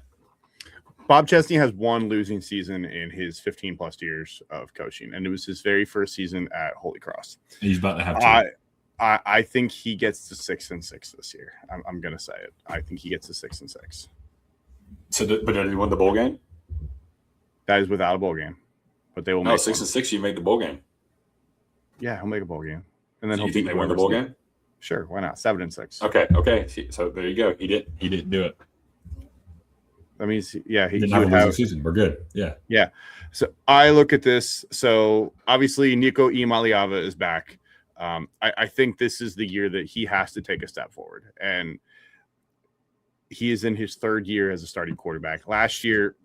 Bob Chesney has one losing season in his 15-plus years of coaching, and it was his very first season at Holy Cross. He's about to have 2. I think he gets to 6-6 this year. I'm going to say it. I think he gets to 6-6. So, but did he win the bowl game? That is without a bowl game, but they will make 6-6. You make the bowl game. Yeah, he'll make a bowl game, and then you think they win the bowl game? Sure, why not? 7-6. Okay. So there you go. He didn't do it. That means, yeah, he didn't would have a have season. We're good. Yeah. So I look at this. So obviously, Nico Iamaleava is back. I think this is the year that he has to take a step forward, and he is in his 3rd year as a starting quarterback. Last year,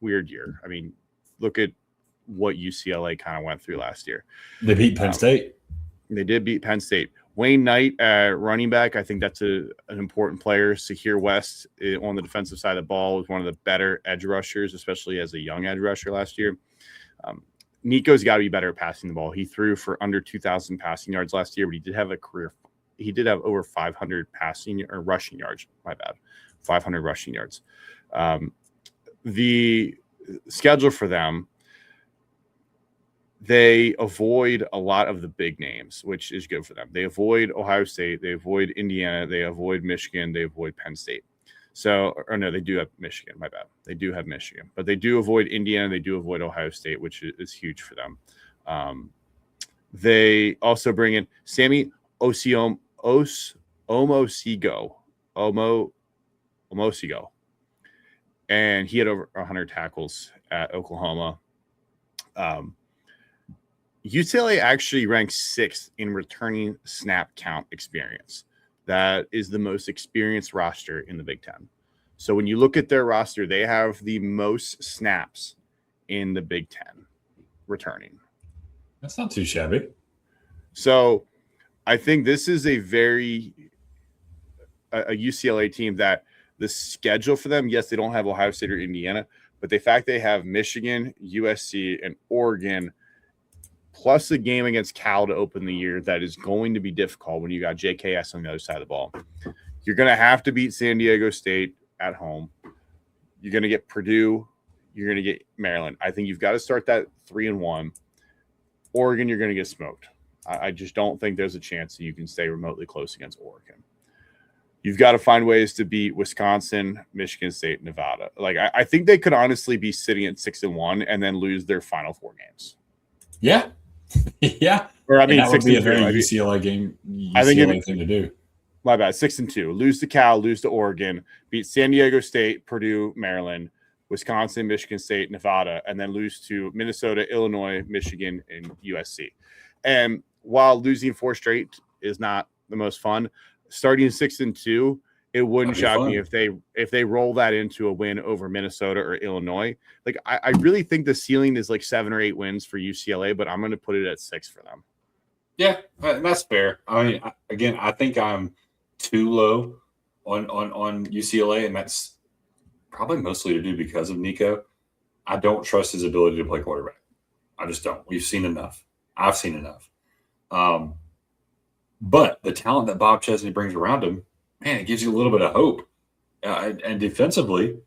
weird year. I mean, look at what UCLA kind of went through last year. They beat Penn State. They did beat Penn State. Wayne Knight at running back, I think that's an important player. Sahir West on the defensive side of the ball was one of the better edge rushers, especially as a young edge rusher last year. Nico's got to be better at passing the ball. He threw for under 2,000 passing yards last year, but he did have he did have over 500 rushing yards. My bad. 500 rushing yards. The schedule for them, they avoid a lot of the big names, which is good for them. They avoid Ohio State. They avoid Indiana. They avoid Michigan. They avoid Penn State. They do have Michigan. My bad. They do have Michigan. But they do avoid Indiana. They do avoid Ohio State, which is huge for them. They also bring in Sammy Omosigo. And he had over 100 tackles at Oklahoma. UCLA actually ranks 6th in returning snap count experience. That is the most experienced roster in the Big Ten. So when you look at their roster, they have the most snaps in the Big Ten returning. That's not too shabby. So I think this is a UCLA team that the schedule for them, yes, they don't have Ohio State or Indiana, but the fact they have Michigan, USC, and Oregon, plus a game against Cal to open the year, that is going to be difficult when you got JKS on the other side of the ball. You're going to have to beat San Diego State at home. You're going to get Purdue. You're going to get Maryland. I think you've got to start that 3-1. Oregon, you're going to get smoked. I just don't think there's a chance that you can stay remotely close against Oregon. You've got to find ways to beat Wisconsin, Michigan State, Nevada. Like I think they could honestly be sitting at 6-1 and then lose their final 4 games. Yeah, yeah. Or I mean, that would be a very 6-2. UCLA game. UCLA I think thing to do. My bad. 6-2. Lose to Cal, lose to Oregon, beat San Diego State, Purdue, Maryland, Wisconsin, Michigan State, Nevada, and then lose to Minnesota, Illinois, Michigan, and USC. And while losing 4 straight is not the most fun, starting 6-2, it wouldn't shock me if they roll that into a win over Minnesota or Illinois. Like I really think the ceiling is like 7 or 8 wins for UCLA, but I'm going to put it at 6 for them. Yeah, that's fair. I mean, again, I think I'm too low on UCLA, and that's probably mostly to do because of Nico. I don't trust his ability to play quarterback. I just don't. We've seen enough. I've seen enough. But the talent that Bob Chesney brings around him, man, it gives you a little bit of hope. And defensively,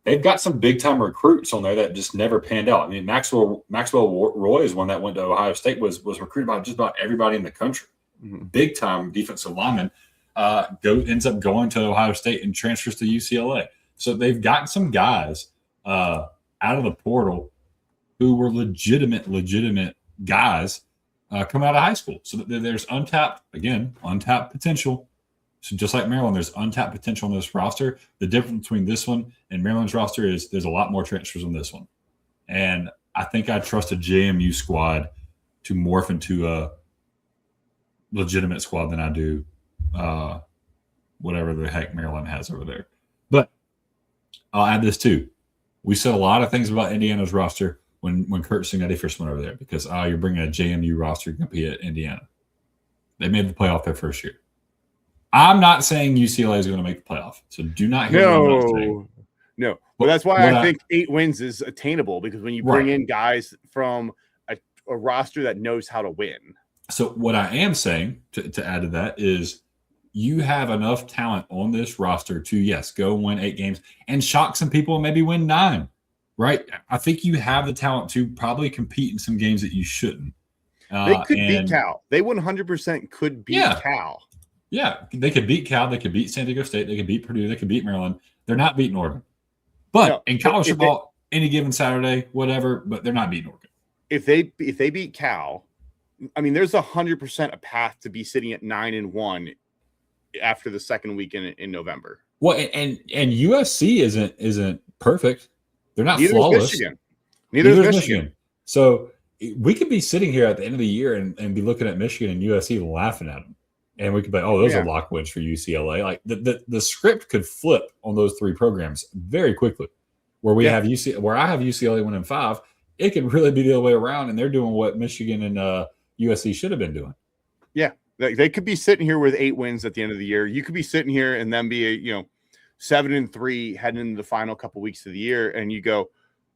they've got some big-time recruits on there that just never panned out. I mean, Maxwell Roy is one that went to Ohio State, was recruited by just about everybody in the country. Mm-hmm. Big-time defensive lineman ends up going to Ohio State and transfers to UCLA. So they've gotten some guys out of the portal who were legitimate guys come out of high school. So there's untapped potential. So just like Maryland, there's untapped potential in this roster. The difference between this one and Maryland's roster is there's a lot more transfers on this one. And I think I trust a JMU squad to morph into a legitimate squad than I do whatever the heck Maryland has over there. But I'll add this too. We said a lot of things about Indiana's roster when Kurt Cignetti first went over there because you're bringing a JMU roster to compete at Indiana. They made the playoff their first year. I'm not saying UCLA is going to make the playoff, so do not hear what I'm saying. No. But that's why I think 8 wins is attainable because when you bring in guys from a roster that knows how to win. So what I am saying to add to that is you have enough talent on this roster to, yes, go win 8 games and shock some people and maybe win 9, right? I think you have the talent to probably compete in some games that you shouldn't. They could beat Cal. They 100% could beat Cal. Yeah, they could beat Cal. They could beat San Diego State. They could beat Purdue. They could beat Maryland. They're not beating Oregon. But in college football, any given Saturday, whatever, but they're not beating Oregon. If they beat Cal, I mean, there's 100% a path to be sitting at 9-1 after the second week in November. Well, and USC isn't perfect. They're not flawless. Neither is Michigan. So we could be sitting here at the end of the year and be looking at Michigan and USC laughing at them. And we could be, those are lock wins for UCLA. Like the script could flip on those 3 programs very quickly. Where I have UCLA winning 5, it could really be the other way around, and they're doing what Michigan and USC should have been doing. Yeah, they could be sitting here with 8 wins at the end of the year. You could be sitting here and then be 7-3 heading into the final couple weeks of the year, and you go,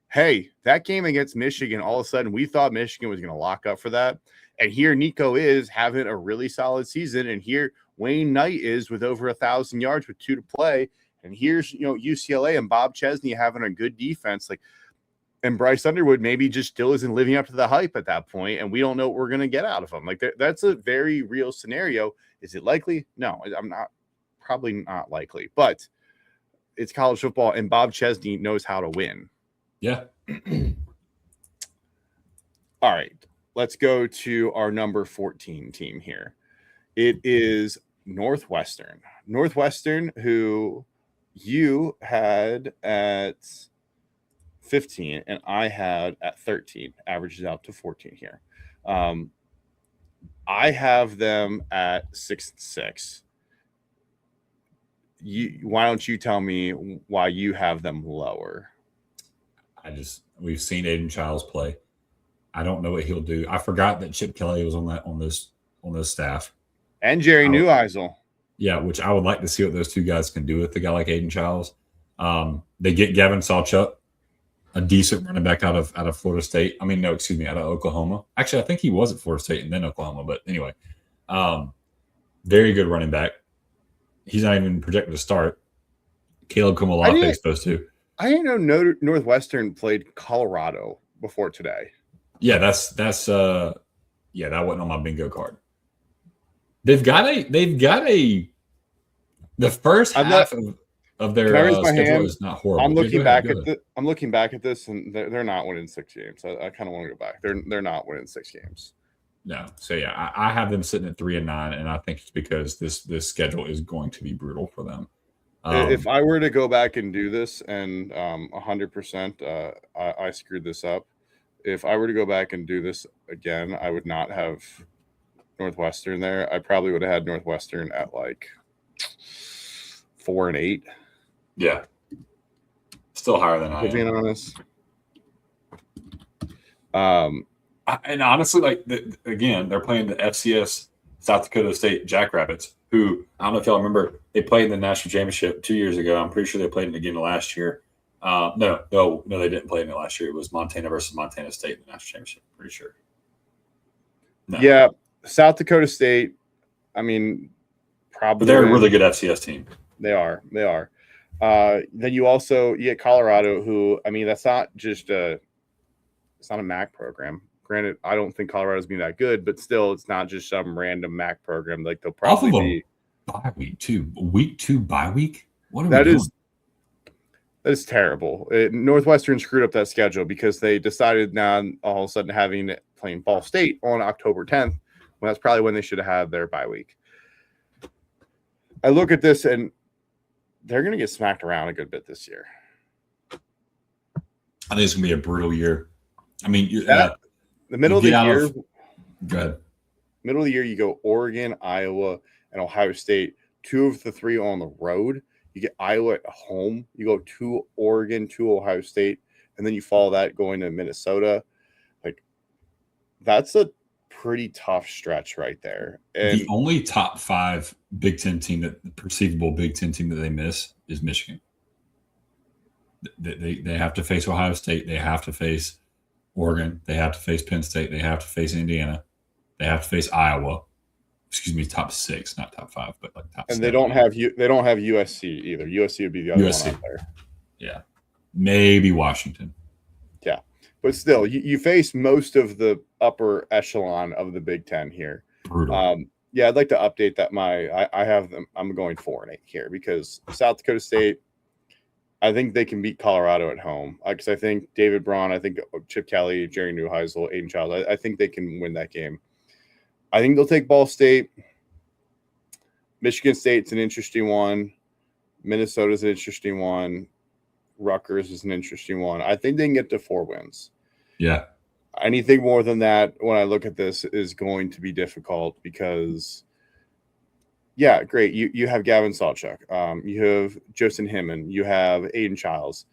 hey, that game against Michigan, all of a sudden we thought Michigan was going to lock up for that. And here Nico is having a really solid season. And here Wayne Knight is with over 1,000 yards with 2 to play. And here's, UCLA and Bob Chesney having a good defense. And Bryce Underwood maybe just still isn't living up to the hype at that point, and we don't know what we're going to get out of him. That's a very real scenario. Is it likely? No, probably not likely. But it's college football, and Bob Chesney knows how to win. Yeah. All right. Let's go to our number 14 team here. It is Northwestern. Northwestern, who you had at 15 and I had at 13, averages out to 14 here. I have them at 6-6. Why don't you tell me why you have them lower? We've seen Aiden Childs play. I don't know what he'll do. I forgot that Chip Kelly was on this staff. And Jerry Neuheisel. Yeah, which I would like to see what those two guys can do with a guy like Aiden Childs. They get Gavin Sawchuk, a decent running back out of Florida State. I mean, no, excuse me, out of Oklahoma. Actually, I think he was at Florida State and then Oklahoma. But anyway, very good running back. He's not even projected to start. Caleb Kumalafe is supposed to. I didn't know Northwestern played Colorado before today. Yeah, that wasn't on my bingo card. They've got the first half of their schedule is not horrible. I'm looking back at this, and they're not winning 6 games. I kind of want to go back. They're not winning 6 games. No. So yeah, I have them sitting at 3-9, and I think it's because this schedule is going to be brutal for them. If I were to go back and do this, and 100%, I screwed this up. If I were to go back and do this again, I would not have Northwestern there. I probably would have had Northwestern at like 4-8. Yeah, still higher than I am. Being honest. And honestly, like again, they're playing the FCS South Dakota State Jackrabbits, who I don't know if y'all remember, they played in the national championship 2 years ago. I'm pretty sure they played it again last year. No, they didn't play in it last year. It was Montana versus Montana State in the national championship. Pretty sure. No. Yeah, South Dakota State. I mean, probably. But they're a really good FCS team. They are. Then you get Colorado, who, I mean, that's not just it's not a MAC program. Granted, I don't think Colorado's being that good, but still, it's not just some random MAC program. Like they'll probably be bye week too. Week 2 bye week. What are that we is? doing? That is terrible. Northwestern screwed up that schedule because they decided now all of a sudden playing Ball State on October 10th. Well, that's probably when they should have had their bye week. I look at this and they're going to get smacked around a good bit this year. I think it's going to be a brutal year. I mean, the middle of the year. Go ahead. Middle of the year, you go Oregon, Iowa, and Ohio State. 2 of the 3 on the road. You get Iowa at home. You go to Oregon, to Ohio State, and then you follow that going to Minnesota. Like, that's a pretty tough stretch right there. And the only top 5 Big Ten team perceivable Big Ten team that they miss is Michigan. They have to face Ohio State. They have to face Oregon. They have to face Penn State. They have to face Indiana. They have to face Iowa. Excuse me, top 6, not top 5, but like top. And 7. they don't have USC either. USC would be the other one out there. Yeah, maybe Washington. Yeah, but still, you face most of the upper echelon of the Big Ten here. Brutal. Yeah, I'd like to update that. I have them. I'm going 4-8 here because South Dakota State. I think they can beat Colorado at home because I think David Braun, I think Chip Kelly, Jerry Neuheisel, Aiden Childs. I think they can win that game. I think they'll take Ball State. Michigan State's an interesting one. Minnesota's an interesting one. Rutgers is an interesting one. I think they can get to 4 wins. Yeah. Anything more than that, when I look at this, is going to be difficult because, yeah, great. You have Gavin Sawchuk. You have Joseph Hinman. You have Aiden Childs.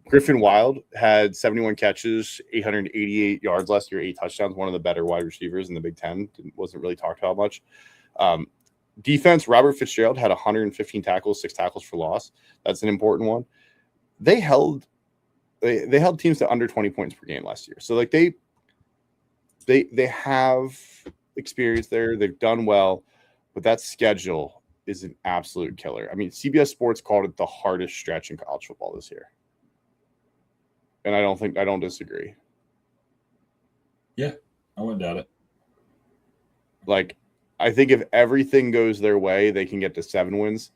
Griffin Wild had 71 catches, 888 yards last year, 8 touchdowns, one of the better wide receivers in the Big Ten. Wasn't really talked about much. Defense, Robert Fitzgerald had 115 tackles, 6 tackles for loss. That's an important one. They held teams to under 20 points per game last year. So like they have experience there. They've done well, but that schedule is an absolute killer. I mean, CBS Sports called it the hardest stretch in college football this year. And I don't disagree. Yeah, I wouldn't doubt it. Like, I think if everything goes their way, they can get to 7 wins.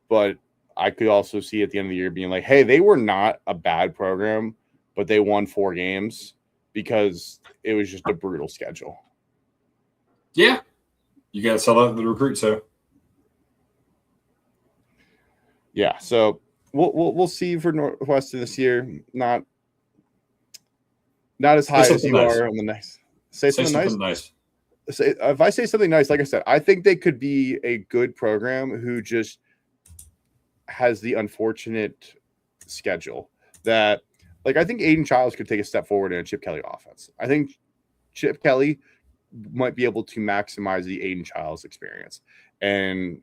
But I could also see at the end of the year being like, hey, they were not a bad program, but they won 4 games because it was just a brutal schedule. Yeah. You got to sell out the recruit, so. Yeah, so we'll see for Northwestern this year. Not as high as you are on the next. Say something nice. If I say something nice, like I said, I think they could be a good program who just has the unfortunate schedule that, like, I think Aiden Childs could take a step forward in a Chip Kelly offense. I think Chip Kelly might be able to maximize the Aiden Childs experience. And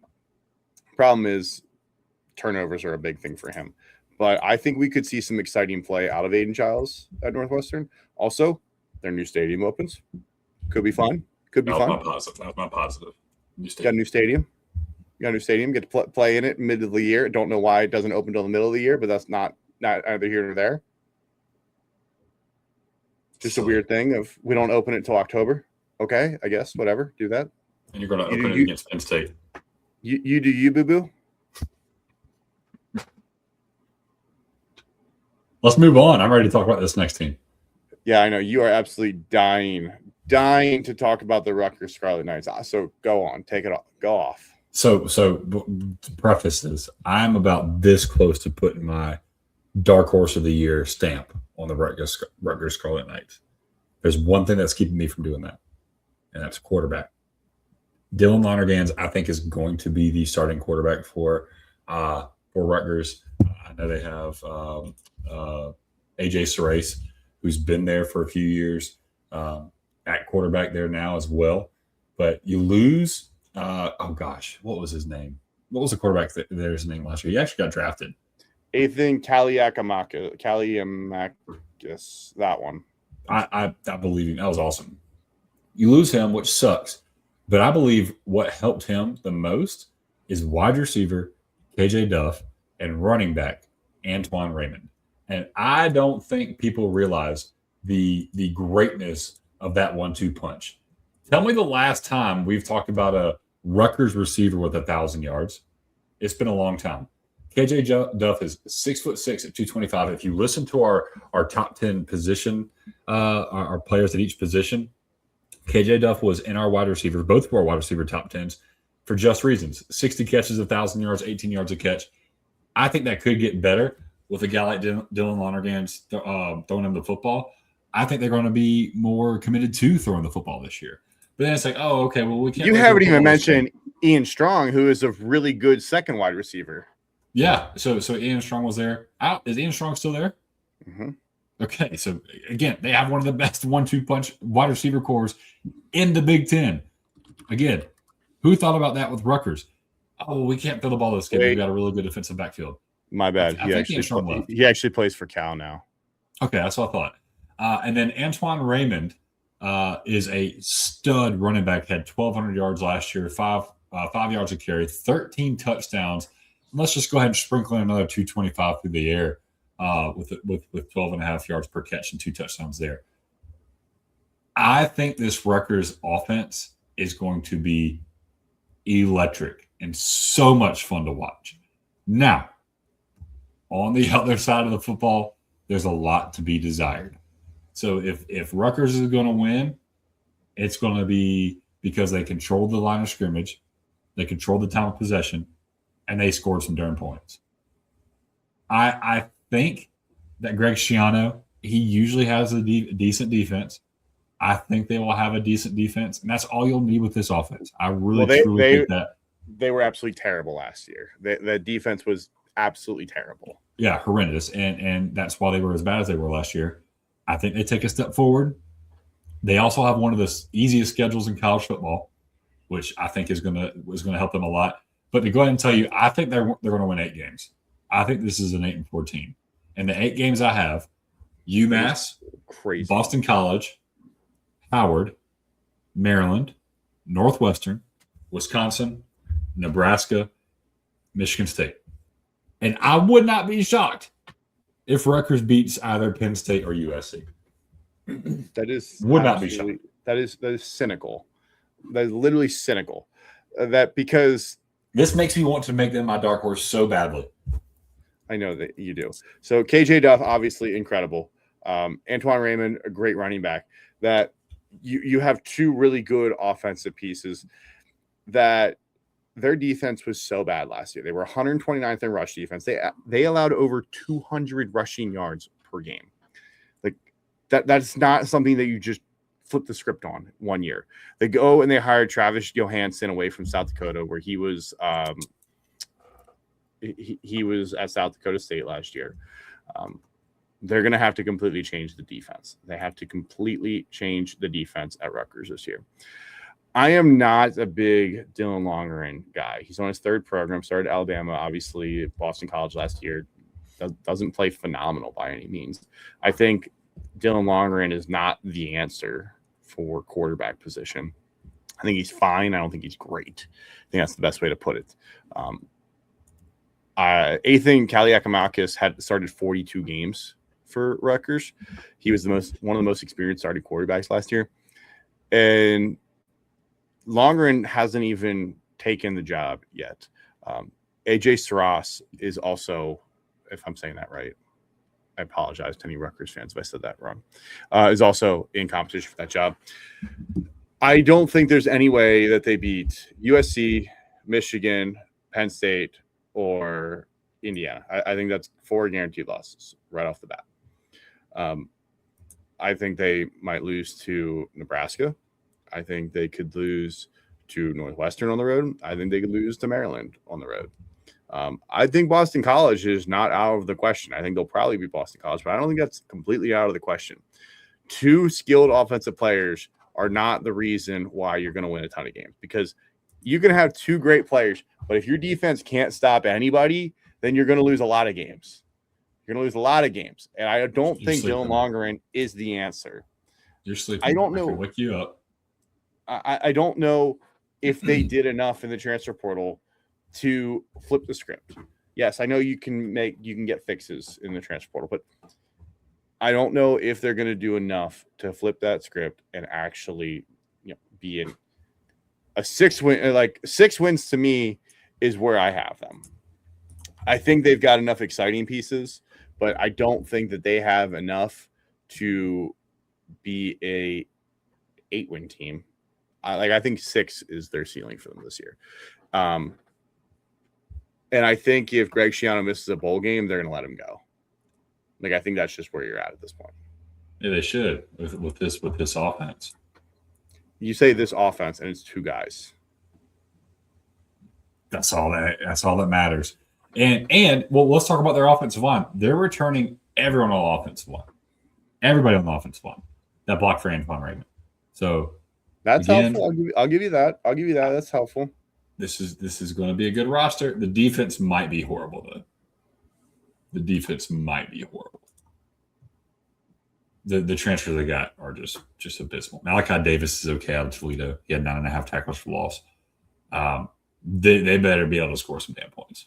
problem is turnovers are a big thing for him. But I think we could see some exciting play out of Aiden Childs at Northwestern. Also, their new stadium opens. Could be fun. Could be fun. That was my positive. Got a new stadium. Get to play in it mid of the year. Don't know why it doesn't open until the middle of the year, but that's not either here nor there. Just a weird thing of we don't open it until October. Okay, I guess whatever. Do that. And you're going to open it against Penn State. You do you, boo boo. Let's move on. I'm ready to talk about this next team. Yeah, I know you are absolutely dying to talk about the Rutgers Scarlet Knights. So go on, take it off, go off. So to preface this, I'm about this close to putting my dark horse of the year stamp on the Rutgers Scarlet Knights. There's one thing that's keeping me from doing that, and that's quarterback. Dylan Lonergan's, I think, is going to be the starting quarterback for Rutgers. I know they have AJ Serace, who's been there for a few years at quarterback there now as well. But you lose. What was his name? What was the quarterback there's name last year? He actually got drafted. Ethan Kaliamakis, that one. I believe him. That was awesome. You lose him, which sucks. But I believe what helped him the most is wide receiver KJ Duff and running back Antoine Raymond. And I don't think people realize the greatness of that 1-2 punch. Tell me the last time we've talked about a Rutgers receiver with 1,000 yards. It's been a long time. KJ Duff is 6'6" at 225. If you listen to our top 10 position, our players at each position, KJ Duff was in our wide receiver, both of our wide receiver top 10s for just reasons. 60 catches, 1,000 yards, 18 yards a catch. I think that could get better with a guy like Dylan Lonergan throwing him the football. I think they're going to be more committed to throwing the football this year. But then it's like, oh, okay, well, we can't. You haven't even mentioned Ian Strong, who is a really good second wide receiver. Yeah, so Ian Strong was there. Is Ian Strong still there? Mm-hmm. Okay, so again, they have one of the best 1-2 punch wide receiver cores in the Big Ten. Again, who thought about that with Rutgers? Oh, we can't throw the ball to this kid. We've got a really good defensive backfield. My bad. He actually plays for Cal now. Okay, that's what I thought. And then Antoine Raymond is a stud running back. Had 1,200 yards last year, 5 yards a carry, 13 touchdowns. Let's just go ahead and sprinkle in another 225 through the air with 12.5 yards per catch and 2 touchdowns there. I think this Rutgers offense is going to be electric and so much fun to watch. Now, on the other side of the football, there's a lot to be desired. So if Rutgers is going to win, it's going to be because they controlled the line of scrimmage, they controlled the time of possession, and they scored some darn points. I think that Greg Schiano, he usually has a decent defense. I think they will have a decent defense, and that's all you'll need with this offense. I truly think that. They were absolutely terrible last year. The defense was absolutely terrible. Yeah, horrendous, and that's why they were as bad as they were last year. I think they take a step forward. They also have one of the easiest schedules in college football, which I think is going to help them a lot. But to go ahead and tell you, I think they're going to win 8 games. I think this is an 8-4 team. And the 8 games I have, UMass, crazy, Boston College, Howard, Maryland, Northwestern, Wisconsin, Nebraska, Michigan State. And I would not be shocked if Rutgers beats either Penn State or USC. That is not be shocked. That is cynical. That is literally cynical. That because this makes me want to make them my dark horse so badly. I know that you do. So KJ Duff, obviously incredible. Antoine Raymond, a great running back. That you have 2 really good offensive pieces. That their defense was so bad last year. They were 129th in rush defense. They allowed over 200 rushing yards per game. Like that's not something that you just flip the script on one year. They go and they hired Travis Johansson away from South Dakota, where he was he was at South Dakota State last year. they're going to have to completely change the defense. They have to completely change the defense at Rutgers this year. I am not a big Dylan Longren guy. He's on his third program, started at Alabama, obviously, Boston College last year. Doesn't play phenomenal by any means. I think Dylan Longren is not the answer for quarterback position. I think he's fine. I don't think he's great. I think that's the best way to put it. Ethan Kaliakamakis had started 42 games for Rutgers. He was one of the most experienced starting quarterbacks last year. And Longren hasn't even taken the job yet. AJ Sarras is also, if I'm saying that right, I apologize to any Rutgers fans if I said that wrong, is also in competition for that job. I don't think there's any way that they beat USC, Michigan, Penn State, or Indiana. I think that's 4 guaranteed losses right off the bat. I think they might lose to Nebraska. I think they could lose to Northwestern on the road. I think they could lose to Maryland on the road. I think Boston College is not out of the question. I think they'll probably beat Boston College, but I don't think that's completely out of the question. 2 skilled offensive players are not the reason why you're going to win a ton of games, because you can have 2 great players, but if your defense can't stop anybody, then you're going to lose a lot of games. You're going to lose a lot of games. And I don't think Dylan Longren is the answer. You're sleeping. I don't know. I can wake you up. I don't know if they did enough in the transfer portal to flip the script. Yes, I know you can get fixes in the transfer portal, but I don't know if they're going to do enough to flip that script and actually, be in a 6 win. Like 6 wins to me is where I have them. I think they've got enough exciting pieces, but I don't think that they have enough to be a 8-win team. I think 6 is their ceiling for them this year. And I think if Greg Schiano misses a bowl game, they're going to let him go. I think that's just where you're at this point. Yeah, they should with this offense. You say this offense, and it's 2 guys. That's all that matters. And let's talk about their offensive line. They're returning everyone on the offensive line. Everybody on the offensive line that blocked for Antoine Raymond. So that's helpful. I'll give you that. That's helpful. This is going to be a good roster. The defense might be horrible, though. The defense might be horrible. The transfers they got are just abysmal. Malachi Davis is okay out of Toledo. He had 9.5 tackles for loss. They better be able to score some damn points.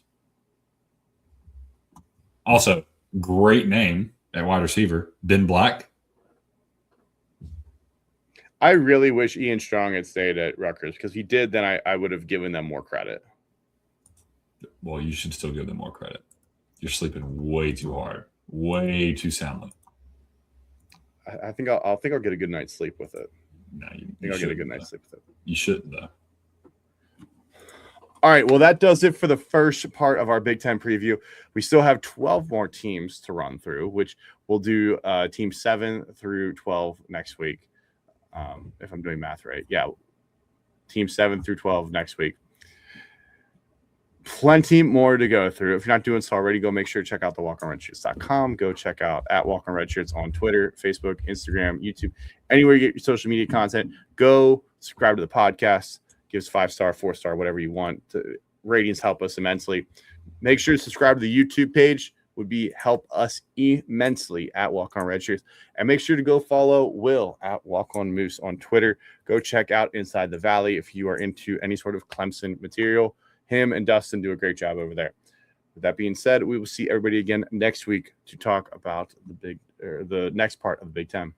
Also, great name at wide receiver, Ben Black. I really wish Ian Strong had stayed at Rutgers, because if he did, then I would have given them more credit. Well, you should still give them more credit. You're sleeping way too hard, way too soundly. I think I'll get a good night's sleep with it. No, I'll get a good night's sleep with it. You shouldn't, though. All right, well, that does it for the first part of our Big Ten preview. We still have 12 more teams to run through, which we'll do team 7 through 12 next week. If I'm doing math right. Yeah. Team 7 through 12 next week. Plenty more to go through. If you're not doing so already, go make sure to check out the walkonredshirts.com. Go check out at walkonredshirts on Twitter, Facebook, Instagram, YouTube, anywhere you get your social media content. Go subscribe to the podcast. Give us 5-star, 4-star, whatever you want. Ratings help us immensely. Make sure to subscribe to the YouTube page. Would help us immensely at Walk On Red Shirts. And make sure to go follow Will at Walk On Moose on Twitter. Go check out Inside the Valley if you are into any sort of Clemson material. Him and Dustin do a great job over there. With that being said, we will see everybody again next week to talk about the next part of the Big Ten.